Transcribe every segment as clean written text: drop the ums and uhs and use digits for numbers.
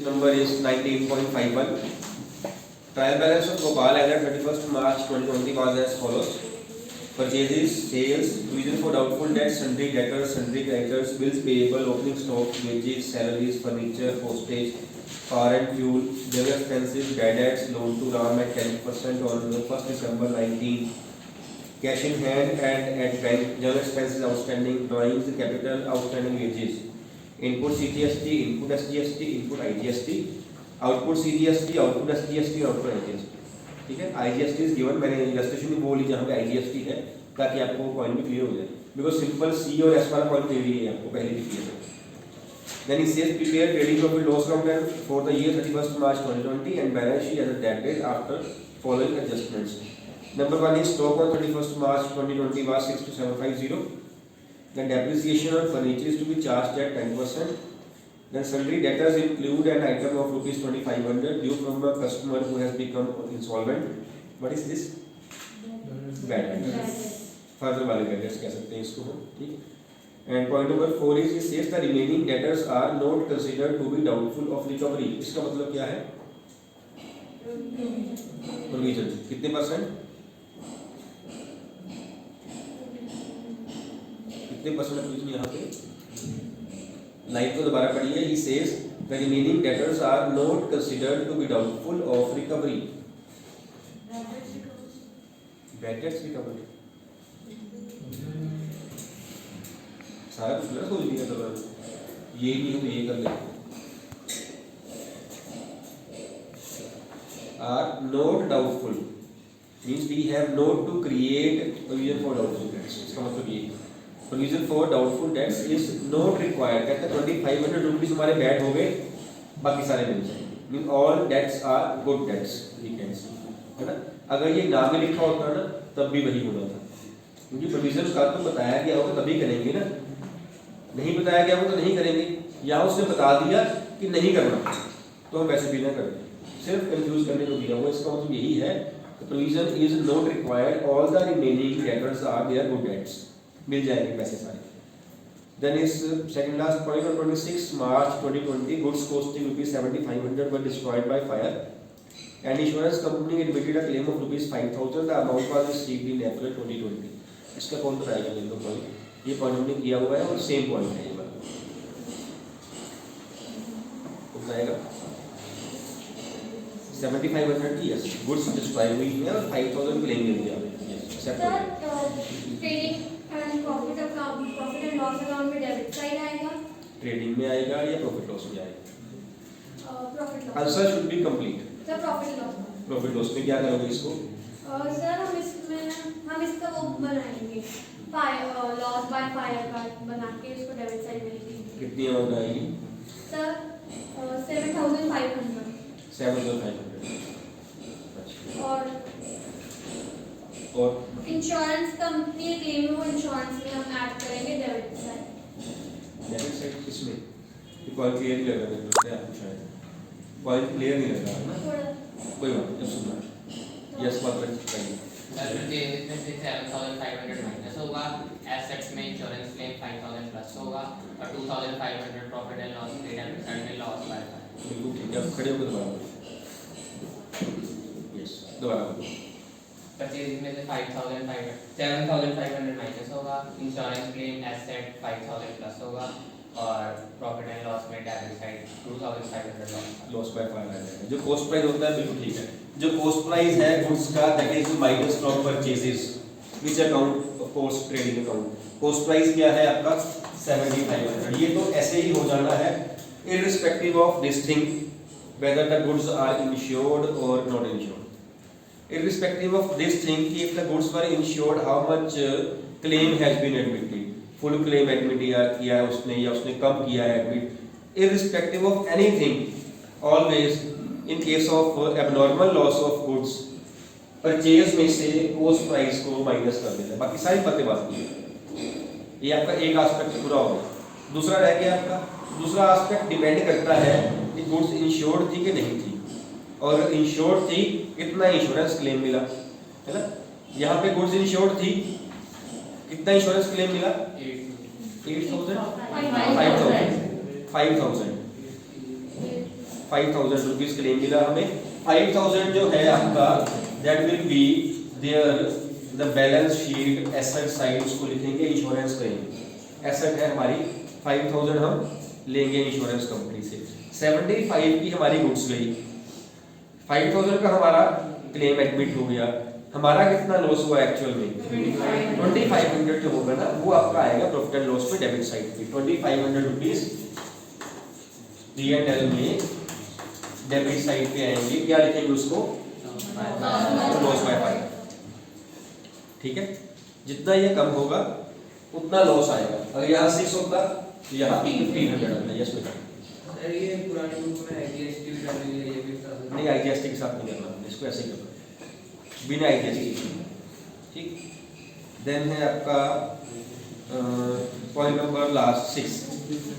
number is 19.51. Trial balance of Gopal as at 31st March 2020 was as follows. Purchases, sales, provision for doubtful debts, sundry debtors, sundry creditors, bills payable, opening stock, wages, salaries, furniture, postage, car and fuel, general expenses, bad debts, loan to RAM at 10% on 1st December 19. Cash in hand and at bank, general expenses outstanding, drawings, capital, outstanding wages. Input CGST, input SGST, input IGST, output CGST, output SGST, output IGST. ठीक है, IGST is given, मैंने illustration में बोली जहाँ पे IGST है ताकि आपको पॉइंट भी क्लियर हो जाए, बिकॉज सिंपल C और S वाला पॉइंट दे दिए आपको पहले भी क्लियर है. Then it says prepare trading profit loss account for the year 31st March 2020 and balance sheet as a that date after following adjustments. Number 1 is stock on 31st March 2020 was 62750. Then depreciation on furniture is to be charged at 10%. Then sundry debtors include an item of rupees 2500 due from a customer who has become insolvent. What is this? Bad debts. Further वाले bad debts कह सकते हैं इसको हम, ठीक. And point number 4 is it says the remaining debtors are not considered to be doubtful of recovery. इसका मतलब क्या है? Provision कितने %? कितने परसेंट प्रोविजन यहाँ पे? लाइन को दोबारा पढ़िए. He says the remaining debtors are not considered to be doubtful of recovery. Bad debts recovery. सारा कुछ ना सोच लिया दोबारा. ये नहीं हो तो ये कर ले. Are not doubtful means we have not to create provision for doubtful debts. इसका मतलब ये. Provision for doubtful debts is not required. कहते हैं 2500 रुपीज हमारे बैड हो गए, बाकी सारे मिल जाएंगे. Mean all debts are good debts. We can see, है ना. अगर ये नाम में लिखा होता ना तब भी वही होना था, क्योंकि प्रोविजन का तो बताया गया होगा तभी करेंगे ना. नहीं बताया गया होगा तो नहीं करेंगे, या उसने बता दिया कि नहीं करना तो हम वैसे भी ना करते, सिर्फ कंफ्यूज करने को दिया हुआ. इसका मतलब यही है provision is not required. All the remaining debtors are there good debts. मिल जाएंगे पैसे सारे. Then is second last point on 26 March 2020 goods costing rupees 7500 were destroyed by fire. An insurance company admitted a claim of rupees 5000. The amount was received in April 2020. इसका कौन बताएगा? मेरे को point, ये पॉइंट हमने किया हुआ है और सेम पॉइंट है ये वाला. कौन बताएगा? 7500 की यस गुड्स डिस्ट्रॉय हुई है और 5000 क्लेम मिल गया. Trading and profit account, profit and loss account में डेबिट साइड आएगा, ट्रेडिंग में आएगा या प्रॉफिट लॉस में आएगा? Profit loss. Answer should be complete. Sir profit loss. Profit loss में क्या करोगे इसको? सर हम इसका वो बनाएंगे लॉस बाय फायर का बना के इसको डेबिट साइड में लिखेंगे. कितनी अमाउंट आएगी? सर 7500. 7500. और इंश्योरेंस कंपनी क्लेम है वो इंश्योरेंस में हम ऐड करेंगे डेबिट साइड. डेबिट साइड किसमें? ये पॉइंट क्लियर नहीं लग रहा है मुझे, आपको शायद पॉइंट क्लियर नहीं लग रहा है ना. कोई बात नहीं, सुनना. यस बात करेंगे. इसमें से 7500 माइनस होगा, एसेट्स में इंश्योरेंस क्लेम 5000 प्लस होगा और 2500 profit and loss debit side में लॉस बाय फायर. बिल्कुल ठीक है. खड़े होकर दोबारा. यस दोबारा. परचेज में से 7500 माइनस होगा, इंश्योरेंस क्लेम एसेट 5000 प्लस होगा और प्रॉफिट एंड लॉस में debit side 2500 loss by fire आ जाएगा. जो कॉस्ट प्राइस होता है बिल्कुल ठीक है. जो कॉस्ट प्राइस है गुड्स का that is minus from purchases which account of course trading account. Cost price क्या है आपका? 7500. ये तो ऐसे ही हो जाना है irrespective of this thing whether the goods are insured और not insured. Irrespective of this thing, if the goods were insured, how much claim has been admitted, full claim admit किया है उसने या उसने कम किया है admit. Irrespective of anything, always in case of abnormal loss of goods, purchase में से cost price को माइनस कर देता है. बाकी सारी बातें बात की है. ये आपका एक एस्पेक्ट पूरा हो गया. दूसरा रह गया आपका. दूसरा एस्पेक्ट डिपेंड करता है कि गुड्स इंश्योर्ड थी कि नहीं थी, और इंश्योर्ड थी कितना इंश्योरेंस क्लेम मिला, है ना. यहाँ पे गुड्स इंश्योर्ड थी, कितना इंश्योरेंस क्लेम मिला? 8000 5000. 5,000 रुपीज क्लेम मिला हमें। 5,000 जो है आपका that will be there the balance sheet asset side, उसको लिखेंगे इंश्योरेंस क्लेम। एसेट है हमारी 5,000 हम लेंगे इंश्योरेंस कंपनी से। 75 की हमारी गुड्स गई, 5,000 का हमारा क्लेम एडमिट हो गया, हमारा कितना लॉस हुआ एक्चुअल में 2500 जो होगा ना वो आपका आएगा प्रॉफिट एंड लॉस में डेबिट साइड पे। 2500 रुपीज P&L में डेबिट साइड पे आएंगे, क्या लिखेंगे उसको लॉस बाय 5। ठीक है, जितना ये कम होगा उतना लॉस आएगा। अगर यहाँ 6 होता तो यहाँ 1500 आता। यस बेटा, सर ये पुरानी बुक में IGST भी डालेंगे, ये भी बता दो। नहीं IGST के साथ नहीं करना, इसको ऐसे ही करना बिना IGST। ठीक, देन है आपका point number last 6,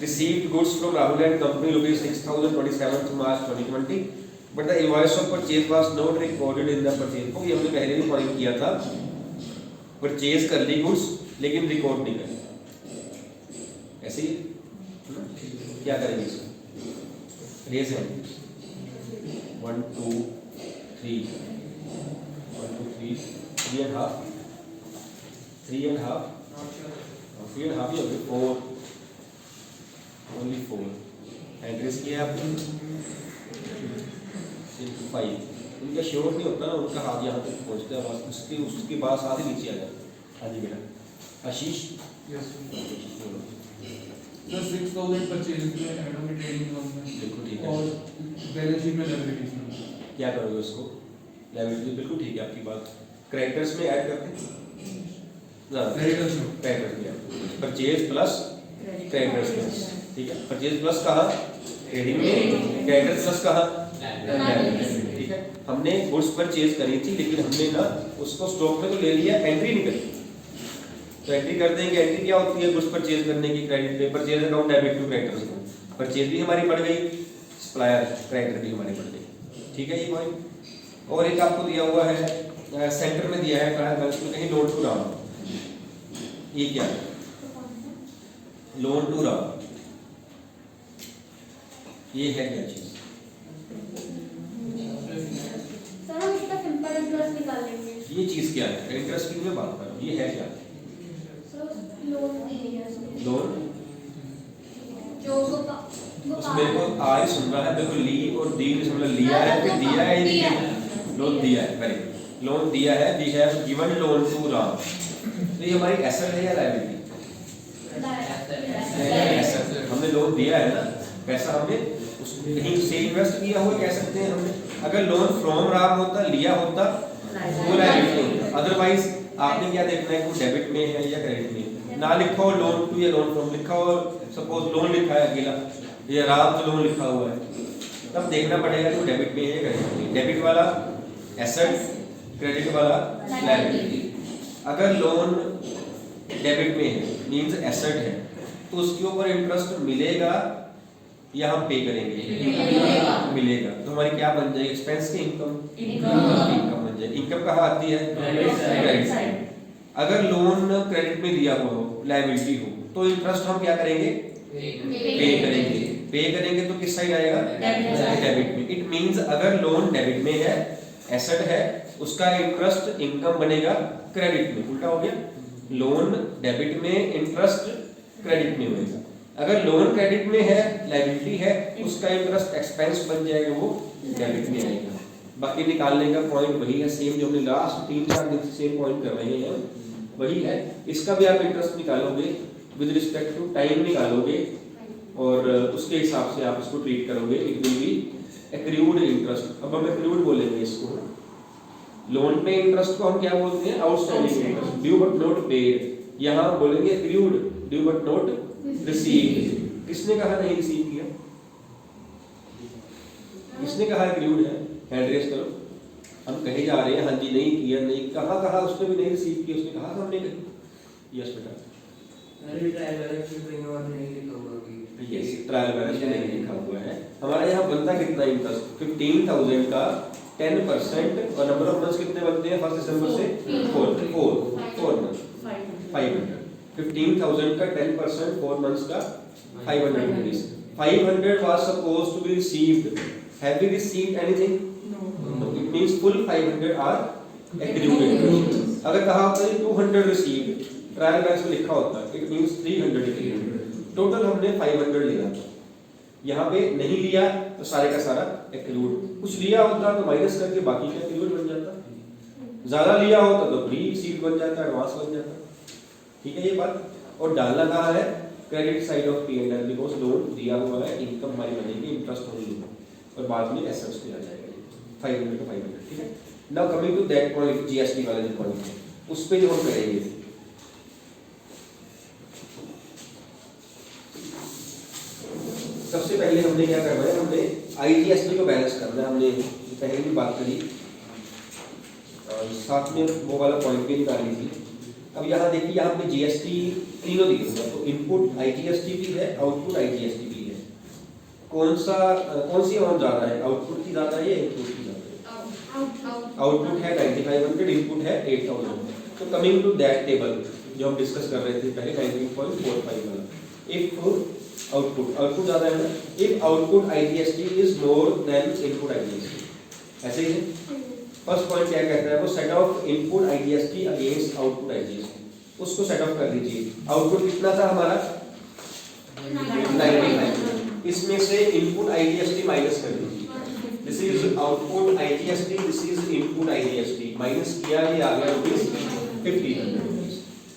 received goods from Rahul and company rupees 6,000 27 March 2020 but the invoice of purchase was not recorded in the purchase book. ये हमने पहले भी पॉइंट किया था, परचेज कर ली गुड्स लेकिन रिकॉर्ड नहीं कर। ऐसे ही क्या करेंगे इसको, रेज है 1 2 3 1 2 3 3 and half 3 and half 3 and half ही होगी 4 ओनली 4 एड्रेस किया आपने 5। उनका श्योर नहीं होता ना, उनका हाथ यहाँ तक पहुँचता है बस, उसके बाद साथ ही नीचे आ जाता है। हाँ जी बेटा आशीष। यस सर 6,000 परचेज में एडो में ट्रेडिंग में बिल्कुल ठीक है, और बैलेंस शीट में लायबिलिटीज में क्या करोगे उसको लायबिलिटी। बिल्कुल ठीक है आपकी बात, क्रेडिटर्स में ऐड करते हैं क्रेडिटर्स में क्रेडिटर्स में परचेज प्लस क्रेडिटर्स प्लस। ठीक है, परचेज प्लस कहाँ ट्रेडिंग में, क्रेडिटर्स प्लस कहाँ लायबिलिटी। ठीक है, हमने गुड्स परचेज करी थी लेकिन हमने ना उसको स्टॉक में तो ले लिया, एंट्री नहीं करी। तो एंट्री कर देंगे, एंट्री क्या होती है गुड्स परचेज करने की, क्रेडिट पे purchase account debit to creditors में, परचेज भी हमारी बढ़ गई, सप्लायर क्रेडिटर भी हमारी बढ़ गई। ठीक है ये पॉइंट। और एक आपको दिया हुआ है सेंटर में दिया है ट्रायल बैलेंस में कहीं लोन टू राउंड, ये क्या है लोन टू राउंड, ये है क्या चीज। सर हम इसका सिंपल इंटरेस्ट निकाल लेंगे। ये चीज क्या है, इंटरेस्ट की मैं बात कर रहा हूँ, ये है क्या सर लोन दिया है लोन। जो मेरे को आ ही सुन रहा है, मेरे को ली और दी मतलब लिया है फिर दिया है, दिया लोन दिया है, वेरी लोन दिया है, we have given loan to Ram. तो ये हमारी एसेट है या लायबिलिटी, एसेट। हमने लोन दिया है ना, पैसा हमने कहीं से इन्वेस्ट किया हुआ कह सकते हैं हमने। अगर लोन फ्रॉम राम होता, लिया होता वो लायबिलिटी होता। अदरवाइज आपने क्या देखना है कि डेबिट में है या क्रेडिट में। ना लिखो लोन टू या लोन फ्रॉम, लिखा हो सपोज लोन लिखा है अकेला या राम लोन लिखा हुआ है, तब देखना पड़ेगा कि वो डेबिट में है या क्रेडिट में। डेबिट वाला एसेट, क्रेडिट वाला लायबिलिटी। अगर लोन डेबिट में है मींस एसेट है, तो उसके ऊपर इंटरेस्ट मिलेगा या हम पे करेंगे, मिलेगा। तो हमारी क्या बन जाएगी, एक्सपेंस की इनकम बन जाएगी। इनकम कहाँ आती है, क्रेडिट साइड। अगर लोन क्रेडिट में दिया हुआ हो, लायबिलिटी हो, तो इंटरेस्ट हम क्या करेंगे, पे करेंगे। पे करेंगे तो किस साइड आएगा, डेबिट में। इट मींस अगर लोन डेबिट में है, एसेट है, उसका इंटरेस्ट इनकम बनेगा क्रेडिट में। उल्टा हो गया, लोन डेबिट में, इंटरेस्ट क्रेडिट में होगा। अगर लोन क्रेडिट में है, लायबिलिटी है, उसका इंटरेस्ट एक्सपेंस बन जाएगा, वो डेबिट में आएगा। बाकी निकालने का पॉइंट वही है, सेम जो हमने लास्ट 3-4 दिन से सेम पॉइंट कर रहे हैं वही है। इसका भी आप इंटरेस्ट निकालोगे विद रिस्पेक्ट टू टाइम निकालोगे और उसके हिसाब से आप इसको ट्रीट करोगे। It will be accrued interest. अब हम एक्रूड बोलेंगे इसको। लोन पे इंटरेस्ट को हम क्या बोलते हैं, outstanding interest, due but not paid. यहाँ बोलेंगे accrued, due but not received. किसने कहा नहीं रिसीव किया, किसने कहा एक्रूड है, एड्रेस करो। हम कहे जा रहे हैं हाँ जी नहीं किया, नहीं कहा उसने भी नहीं रिसीव किया, उसने कहा हमने कही। यस बेटा, अरे ट्रायल बैलेंस में कहीं और नहीं लिखा होगा कि यस ट्रायल बैलेंस में नहीं लिखा हुआ है। हमारा यहाँ बनता कितना इंटरेस्ट, 15,000 का 10% और नंबर ऑफ मंथ्स कितने बनते हैं 1 दिसंबर से 4 मंथ 500। 15,000 का 10% 4 मंथ्स का 500 rupees. 500 was supposed to be received Have we received anything? No. It means full 500 are accrued. अगर कहा होता है 200 received, ट्रायल बैलेंस में लिखा होता है, it means 300 accrued. टोटल हमने 500 लिया था. यहाँ पे नहीं लिया तो सारे का सारा accrued. कुछ लिया होता तो माइनस करके बाकी का accrued बन जाता. ज्यादा लिया होता तो प्री सीट बन जाता, एडवांस बन जाता. ठीक है ये बात. और डालना कहाँ है? Credit side of P&L, because loan दिया हुआ है, इनकम हमारी बनेगी, इंटरेस्ट होगी और बाद में एसेट्स पे आ जाएगा 500 to 500. ठीक है. Now coming to that point, GST वाला जो पॉइंट है उस पे जो हम करेंगे, सबसे पहले हमने क्या करना है, हमने आईजीएसटी को बैलेंस करना है. हमने पहले भी बात करी, साथ में वो वाला पॉइंट भी निकाली थी. अब यहाँ देखिए, यहाँ पे जीएसटी तीनों दिए हुए हैं, तो इनपुट आईजीएसटी भी है, आउटपुट आईजीएसटी भी है. कौन सी अमाउंट ज्यादा है, आउटपुट की ज्यादा है या इनपुट की ज्यादा है? आउटपुट है 9500, इनपुट है 8000. तो कमिंग टू दैट टेबल जो हम डिस्कस कर रहे थे पहले 19.45 वाला, इफ आउटपुट ज्यादा है ना, if output IGST is more than input IGST, ऐसे ही है. फर्स्ट पॉइंट क्या कहता है, वो set off input IGST against output IGST, उसको सेट ऑफ कर लीजिए. आउटपुट कितना था हमारा 95, इसमें से इनपुट आईजीएसटी माइनस कर लीजिए. This is output IGST, this is input IGST, minus किया, ये आ गया रुपीस 1500,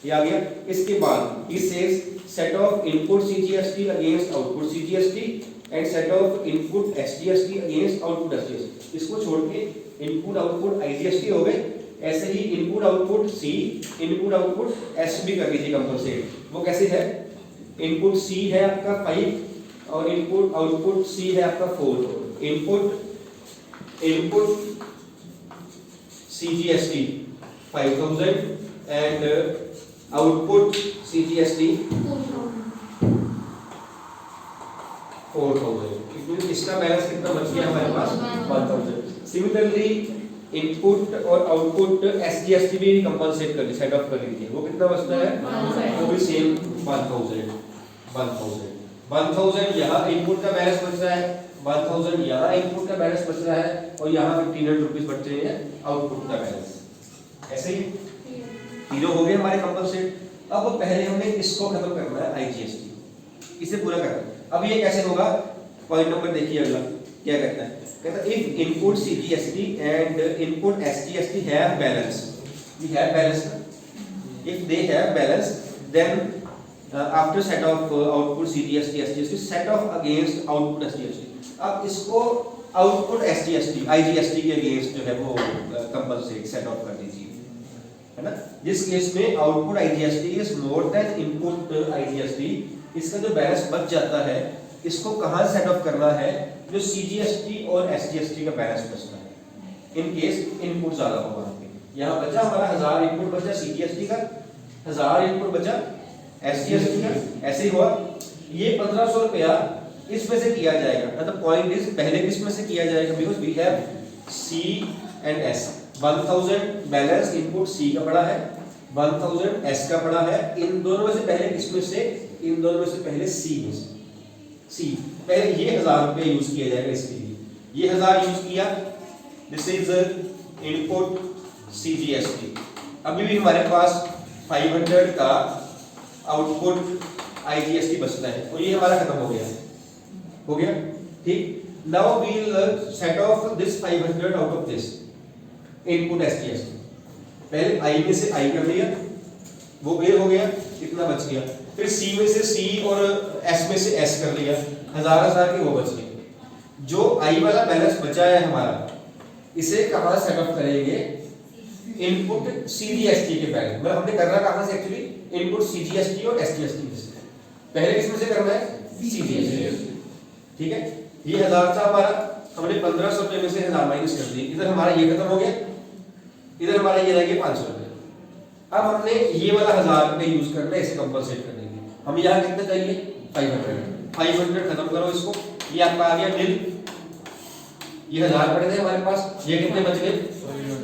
ये आ गया. इसके बाद it says set off input CGST against output CGST and set off input SGST against output SGST. इसको छोड़ के इनपुट आउटपुट आईजीएसटी हो गए. ऐसे ही input output C, input output S भी कर लीजिए कंपलसेट. वो कैसे है, इनपुट सी है आपका 5 और इनपुट आउटपुट सी है आपका 4. Input CGST 5000 and output CGST 4000. इसका बैलेंस कितना बच गया हमारे पास 1000. सिमिलरली इनपुट और आउटपुट एसजीएसटी भी कंपनसेट कर ली, सेट ऑफ कर लीजिए. वो कितना बचता है, वो भी सेम 1000. 1000 यहाँ इनपुट का बैलेंस बच रहा है, 1000 यहाँ इनपुट का बैलेंस बच रहा है और यहाँ 1500 रुपीस बच रहे हैं आउटपुट का बैलेंस. ऐसे ही तीनों हो गए हमारे कंपनसेट. अब पहले हमें इसको खत्म करना है आईजीएसटी, इसे पूरा करना है. अब ये कैसे होगा, पॉइंट नंबर देखिए अगला क्या कहता है. कहता है if input CGST and input SGST have balance, we have balance, if they have balance then after set off output CGST SGST set off against output SGST. अब इसको आउटपुट एसजीएसटी आईजीएसटी के अगेंस्ट जो है वो compensate set of कर दीजिए, है ना. जिस केस में output IGST is more than input IGST, इसका जो बैलेंस बच जाता है इसको कहां सेट ऑफ करना है, जो सीजीएसटी और एसजीएसटी का बैलेंस बचता है. इन केस इनपुट ज्यादा होगा. यहाँ बचा हमारा 1000 इनपुट बचा सीजीएसटी का, 1000 इनपुट बचा एसजीएसटी का. ऐसे ही हुआ, ये 1500 रुपया इसमें से किया जाएगा. द पॉइंट इज पहले किस में से किया जाएगा, because we have C and S. 1000 balance input C का पड़ा है, 1000 एस का पड़ा है. इन दोनों में से पहले किसमें से, इन दोनों में से पहले सी में से. सी पहले ये 1000 रुपये यूज किया जाएगा इसके लिए, ये 1000 यूज किया. This is input CGST. अभी भी हमारे पास 500 का आउटपुट आईजीएसटी बचता है और ये हमारा खत्म हो गया. ठीक. Now we will set off this 500 out of this input SGST. पहले आई में से आई कर लिया, वो क्लियर हो गया, इतना बच गया. फिर सी में से सी और एस में से एस कर लिया, 1000 के वो बच गए. जो आई वाला बैलेंस बचा है हमारा, इसे कहां सेट ऑफ करेंगे, इनपुट सीजीएसटी के बैलेंस. मतलब हमने करना कहां से एक्चुअली, इनपुट सीजीएसटी और एसजीएसटी से. पहले किसमें से करना है, सीजीएसटी. ठीक है. ये 1000 था हमारा, हमने 1500 रुपए में से 1000 माइनस कर दिए. इधर हमारा ये खत्म हो गया, इधर हमारा ये रह गया 500 रुपए. अब हमने ये वाला 1000 रुपए यूज करना है, इसे कंपनसेट कर देंगे. हम यहाँ कितना चाहिए, 500 खत्म करो इसको. ये आपका आ गया बिल. ये 1000 पड़े थे हमारे पास, ये कितने बच गए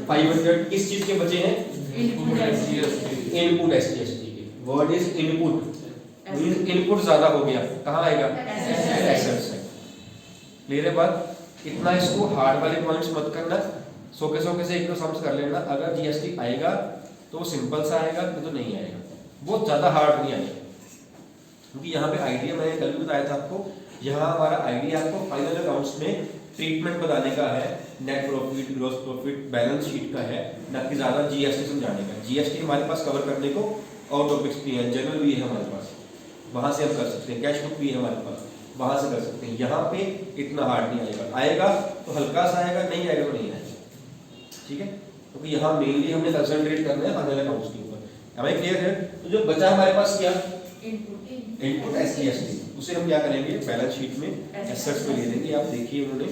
500. किस चीज के बचे हैं, इनपुट एसजीएसटी के. Word is input. इनपुट ज्यादा हो गया, कहाँ आएगा, एसेट्स. क्लियर है बात. इतना इसको हार्ड वाले पॉइंट्स मत करना, सौ के से एक दो सम्स कर लेना। अगर जीएसटी आएगा तो सिंपल सा आएगा, तो नहीं आएगा, बहुत ज़्यादा हार्ड नहीं आएगा। क्योंकि यहाँ पे आइडिया मैंने कल भी बताया था आपको, यहाँ हमारा आइडिया आपको फाइनल अकाउंट्स में ट्रीटमेंट बताने का है, net profit, gross profit, balance sheet का है, ना कि ज़्यादा जीएसटी समझाने का। जीएसटी हमारे पास कवर करने को और टॉपिक्स भी हैं, जनरल भी है हमारे पास, वहाँ से हम कर सकते हैं, कैश बुक भी है हमारे पास, वहाँ से कर सकते हैं। यहाँ पे इतना हार्ड नहीं आएगा, आएगा तो हल्का सा आएगा, नहीं आएगा तो नहीं आएगा, ठीक है। क्योंकि यहाँ मेनली हमने कंसंट्रेट करना है फाइनल अकाउंट्स के ऊपर। हमें क्लियर है? तो जो बचा हमारे पास क्या, इनपुट एसजीएसटी, उसे हम क्या करेंगे, बैलेंस शीट में एसेट्स में ले लेंगे। आप देखिए उन्होंने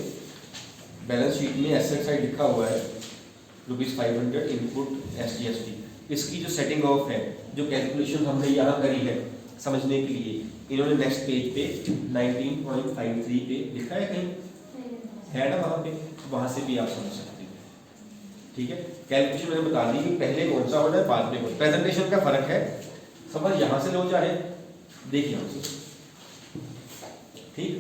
बैलेंस शीट में एसेट साइड लिखा हुआ है ₹500 इनपुट एसजीएसटी। इसकी जो सेटिंग ऑफ है, जो कैलकुलेशन हमने यहाँ करी है समझने के लिए, इन्होंने नेक्स्ट पेज पे 19.53 पे लिखा है, कहीं है ना वहाँ पे, वहाँ से भी आप समझ सकते हैं, ठीक है। कैलकुलेशन मैंने बता दी कि पहले कौन सा होना है, बाद में कौन। प्रेजेंटेशन का फर्क है, समझ यहाँ से लो चाहे देखिए हमसे, ठीक।